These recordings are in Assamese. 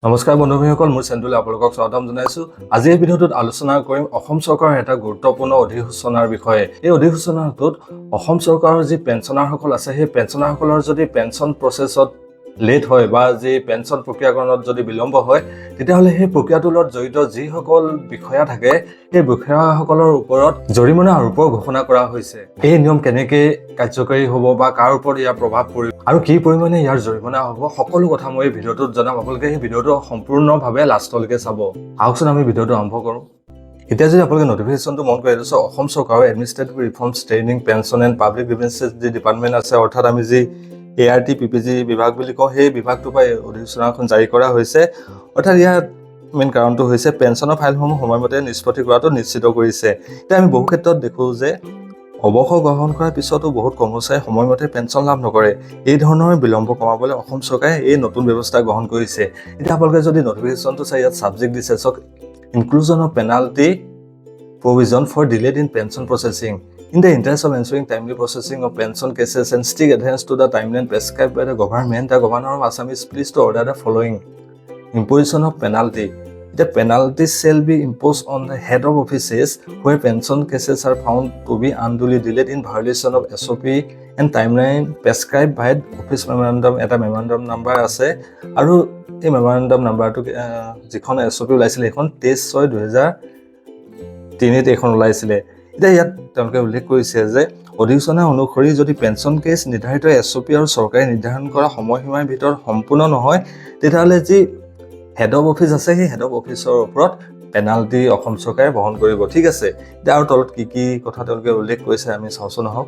নমস্কাৰ বন্ধুসকল, মোৰ চেণ্টুলে আপোনালোকক স্বাগতম জনাইছো। আজি এই ভিডিঅ'টোত আলোচনা কৰিম অসম চৰকাৰৰ এটা গুৰুত্বপূৰ্ণ অধিসূচনাৰ বিষয়ে। এই অধিসূচনাটোত অসম চৰকাৰৰ যি পেঞ্চনাৰসকল আছে, সেই পেঞ্চনাৰসকলৰ যদি পেঞ্চন প্ৰচেছত লেট হয় বা যি পেঞ্চন প্ৰক্ৰিয়াকৰণত যদি বিলম্ব হয়, তেতিয়াহ'লে সেই প্ৰক্ৰিয়াটোৰ লগত জড়িত যিসকল বিষয়া থাকে, সেই বিষয়াসকলৰ ওপৰত জৰিমনা আৰোপৰ ঘোষণা কৰা হৈছে। এই নিয়ম কেনেকৈ কাৰ্যকৰী হ'ব বা কাৰ ওপৰত ইয়াৰ প্ৰভাৱ পৰিব আৰু কি পৰিমাণে ইয়াৰ জৰিমনা হ'ব, সকলো কথা মই এই ভিডিঅ'টোত জনাম। আপোনালোকে সেই ভিডিঅ'টো সম্পূৰ্ণভাৱে লাষ্টলৈকে চাব। আহকচোন আমি ভিডিঅ'টো আৰম্ভ কৰোঁ। এতিয়া যদি আপোনালোকে নটিফিকেশ্যনটো মন কৰি দিছে, অসম চৰকাৰৰ administrative reforms training pension and public grievances যি ডিপাৰ্টমেণ্ট আছে, অৰ্থাৎ আমি যি ART PPG বিভাগ বুলি কওঁ, সেই বিভাগটোৰ পৰা অধিসূচনাখন জাৰি কৰা হৈছে। অৰ্থাৎ ইয়াৰ মেইন কাৰণটো হৈছে পেঞ্চনৰ ফাইলসমূহ সময়মতে নিষ্পত্তি কৰাটো নিশ্চিত কৰিছে। এতিয়া আমি বহু ক্ষেত্ৰত দেখোঁ যে অৱসৰ গ্ৰহণ কৰাৰ পিছতো বহুত কৰ্মচাৰীয়ে সময়মতে পেঞ্চন লাভ নকৰে। এই ধৰণৰ বিলম্ব কমাবলৈ অসম চৰকাৰে এই নতুন ব্যৱস্থা গ্ৰহণ কৰিছে। এতিয়া আপোনালোকে যদি নটিফিকেশ্যনটো চাই, ইয়াত ছাবজেক্ট দিছে, চাওক, inclusion of penalty provision for delayed in pension processing in the interest of ensuring timely processing of pension cases and strict adherence to the timeline prescribed by the government. The governor of Assam is pleased to order the following: imposition of penalty. The penalties shall be imposed on the head of offices where pension cases are found to be unduly delayed in violation of SOP and timeline prescribed by office memorandum. Eta memorandum number আছে আৰু এই memorandum numberটো যিখন SOP ওলাইছিল এখন 23/6/2003 এখন ওলাইছিলে। এতিয়া ইয়াত তেওঁলোকে উল্লেখ কৰিছে যে অধিসূচনা অনুসৰি যদি পেঞ্চন কেছ নিৰ্ধাৰিত SOP আৰু চৰকাৰে নিৰ্ধাৰণ কৰা সময়সীমাৰ ভিতৰত সম্পূৰ্ণ নহয়, তেতিয়াহ'লে যি হেড অফ অফিচ আছে, সেই হেড অফ অফিচৰ ওপৰত পেনাল্টি অসম চৰকাৰে বহন কৰিব। ঠিক আছে, এতিয়া আৰু তলত কি কথা তেওঁলোকে উল্লেখ কৰিছে আমি চাওঁচোন আহক।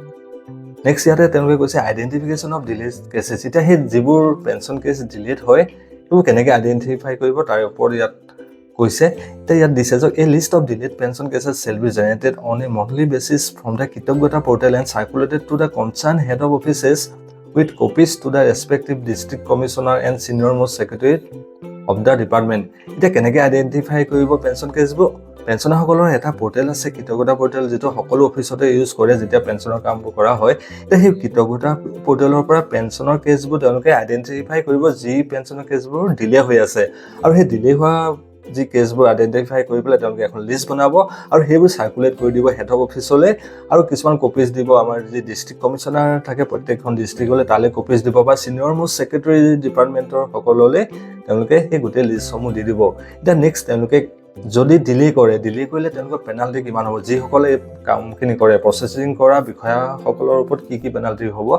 নেক্সট ইয়াতে তেওঁলোকে কৈছে আইডেণ্টিফিকেশ্যন অফ ডিলেড কেছেছ। এতিয়া সেই যিবোৰ পেঞ্চন কেছ ডিলেড হয়, সেইবোৰ কেনেকৈ আইডেণ্টিফাই কৰিব তাৰ ওপৰত ইয়াত কৈছে। এতিয়া ইয়াত দিছে যে a list of delayed pension cases shall be generated on a monthly basis from the Kritagyata portal and circulated to the concerned head of offices with copies to the respective district commissioner and senior most secretary of the department. এতিয়া কেনেকৈ আইডেণ্টিফাই কৰিব পেঞ্চন কেছবোৰ? পেঞ্চনাৰসকলৰ এটা পৰ্টেল আছে, কৃতজ্ঞতা পৰ্টেল, যিটো সকলো অফিচতে ইউজ কৰে যেতিয়া পেঞ্চনৰ কামবোৰ কৰা হয়। এতিয়া সেই কৃতজ্ঞতা পৰ্টেলৰ পৰা পেঞ্চনৰ কেছবোৰ তেওঁলোকে আইডেণ্টিফাই কৰিব, যি পেঞ্চনৰ কেছবোৰ ডিলে হৈ আছে। আৰু সেই ডিলে হোৱা যি কেছবোৰ আইডেণ্টিফাই কৰি পেলাই তেওঁলোকে এখন লিষ্ট বনাব আৰু সেইবোৰ চাৰ্কুলেট কৰি দিব হেড অফ অফিচলৈ, আৰু কিছুমান কপিজ দিব আমাৰ যি ডিষ্ট্ৰিক্ট কমিশ্যনাৰ থাকে প্ৰত্যেকখন ডিষ্ট্ৰিক্টলৈ, তালৈ কপিজ দিব, বা ছিনিয়ৰ মোষ্ট ছেক্ৰেটেৰী ডিপাৰ্টমেণ্টৰ সকললৈ তেওঁলোকে সেই গোটেই লিষ্টসমূহ দি দিব। এতিয়া নেক্সট তেওঁলোকে যদি ডিলে কৰিলে তেওঁলোকৰ পেনাল্টি কিমান হ'ব, যিসকলে এই কামখিনি কৰে, প্ৰচেছিং কৰা বিষয়াসকলৰ ওপৰত কি পেনাল্টি হ'ব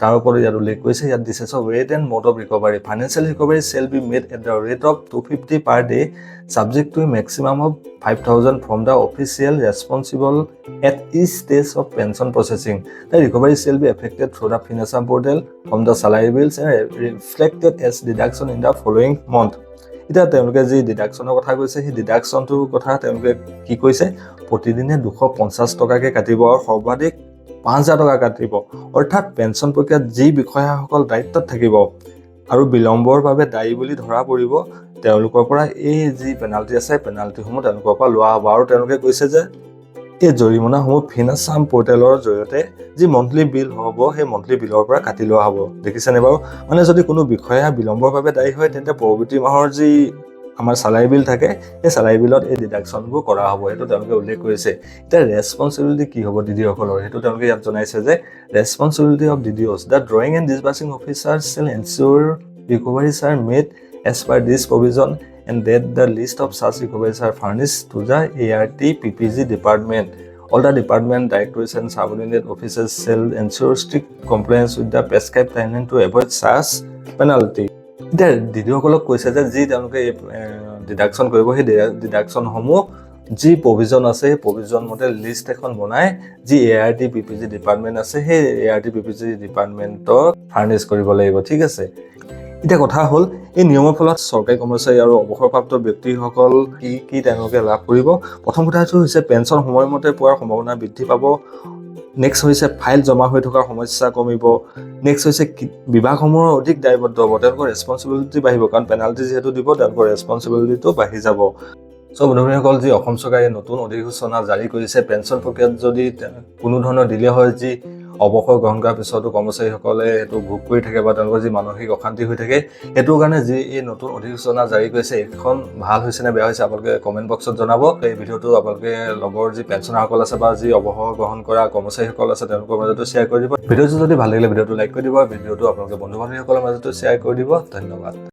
তাৰ ওপৰত ইয়াত উল্লেখ কৰিছে। ইয়াত দিছে সব rate and mode of recovery. Financial recovery shell be made at the rate of 250 per day subject to a maximum of 5,000 from the official responsible at each stage of pension processing. The recovery shall be effected through the financial portal from the salary bills and reflected as deduction in the following month. এতিয়া তেওঁলোকে যি ডিডাকশ্যনৰ কথা কৈছে, সেই ডিডাকশ্যনটোৰ কথা তেওঁলোকে কি কৈছে, প্ৰতিদিনে 250 টকাকৈ কাটিব আৰু সৰ্বাধিক 5,000 টকা কাটিব। অৰ্থাৎ পেঞ্চন প্ৰক্ৰিয়াত যি বিষয়াসকল দায়িত্বত থাকিব আৰু বিলম্বৰ বাবে দায়ী বুলি ধৰা পৰিব, তেওঁলোকৰ পৰা এই যি পেনাল্টি আছে, পেনাল্টিসমূহ তেওঁলোকৰ পৰা লোৱা হ'ব। আৰু তেওঁলোকে কৈছে যে এই জৰিমনাসমূহ ফিনাছাম পৰ্টেলৰ জৰিয়তে যি মন্থলি বিল হ'ব, সেই মন্থলি বিলৰ পৰা কাটি লোৱা হ'ব। দেখিছেনে বাৰু? মানে যদি কোনো বিষয়া বিলম্বৰ বাবে দায়ী হয়, তেন্তে পৰৱৰ্তী মাহৰ যি আমাৰ চেলাৰী বিল থাকে, সেই চেলাৰী বিলত এই ডিডাকশ্যনবোৰ কৰা হ'ব, সেইটো তেওঁলোকে উল্লেখ কৰিছে। এতিয়া ৰেছপঞ্চিবিলিটি কি হ'ব DDOসকলৰ, সেইটো তেওঁলোকে ইয়াত জনাইছে যে responsibility of DDOs, the drawing and disbursing officer shall ensure recoveries are made as per this provision and that the list of such recoveries are furnished to the ART PPG department. All the department directors and subordinate officers shall ensure strict compliance with the prescribed timeline to avoid such penalty. এতিয়া DDOসকলক কৈছে যে যি তেওঁলোকে ডিডাকশ্যন কৰিব, সেই ডিডাকশ্যনসমূহ যি প্ৰভিজন আছে, সেই প্ৰভিজন মতে লিষ্ট এখন বনাই যি ART PPG ডিপাৰ্টমেণ্ট আছে, সেই ART PPG ডিপাৰ্টমেণ্টক ফাৰ্নিছ কৰিব লাগিব। ঠিক আছে, এতিয়া কথা হ'ল এই নিয়মৰ ফলত চৰকাৰী কৰ্মচাৰী আৰু অৱসৰপ্ৰাপ্ত ব্যক্তিসকল কি তেওঁলোকে লাভ কৰিব। প্ৰথম কথাটো হৈছে পেঞ্চন সময়মতে পোৱাৰ সম্ভাৱনা বৃদ্ধি পাব। নেক্সট হৈছে ফাইল জমা হৈ থকাৰ সমস্যা কমিব। নেক্সট হৈছে বিভাগসমূহৰ অধিক দায়বদ্ধ হ'ব, তেওঁলোকৰ ৰেছপঞ্চিবিলিটি বাঢ়িব, কাৰণ পেনাল্টি যিহেতু দিব তেওঁলোকৰ ৰেছপঞ্চিবিলিটিটো বাঢ়ি যাব। চ' বন্ধুসকল, যি অসম চৰকাৰে নতুন অধিসূচনা জাৰি কৰিছে, পেঞ্চন প্ৰক্ৰিয়াত যদি কোনো ধৰণৰ ডিলে হয়, যি অৱসৰ গ্ৰহণ কৰাৰ পিছতো কৰ্মচাৰীসকলে এইটো ভোগ কৰি থাকে বা তেওঁলোকৰ যি মানসিক অশান্তি হৈ থাকে, সেইটোৰ কাৰণে যি এই নতুন অধিসূচনা জাৰি কৰিছে এইখন ভাল হৈছে নে বেয়া হৈছে আপোনালোকে কমেণ্ট বক্সত জনাব। এই ভিডিঅ'টো আপোনালোকে লগৰ যি পেঞ্চনাৰসকল আছে বা যি অৱসৰ গ্ৰহণ কৰা কৰ্মচাৰীসকল আছে তেওঁলোকৰ মাজতো শ্বেয়াৰ কৰি দিব। ভিডিঅ'টো যদি ভাল লাগিলে ভিডিঅ'টো লাইক কৰি দিব, ভিডিঅ'টো আপোনালোকে বন্ধু বান্ধৱীসকলৰ মাজতো শ্বেয়াৰ কৰি দিব। ধন্যবাদ।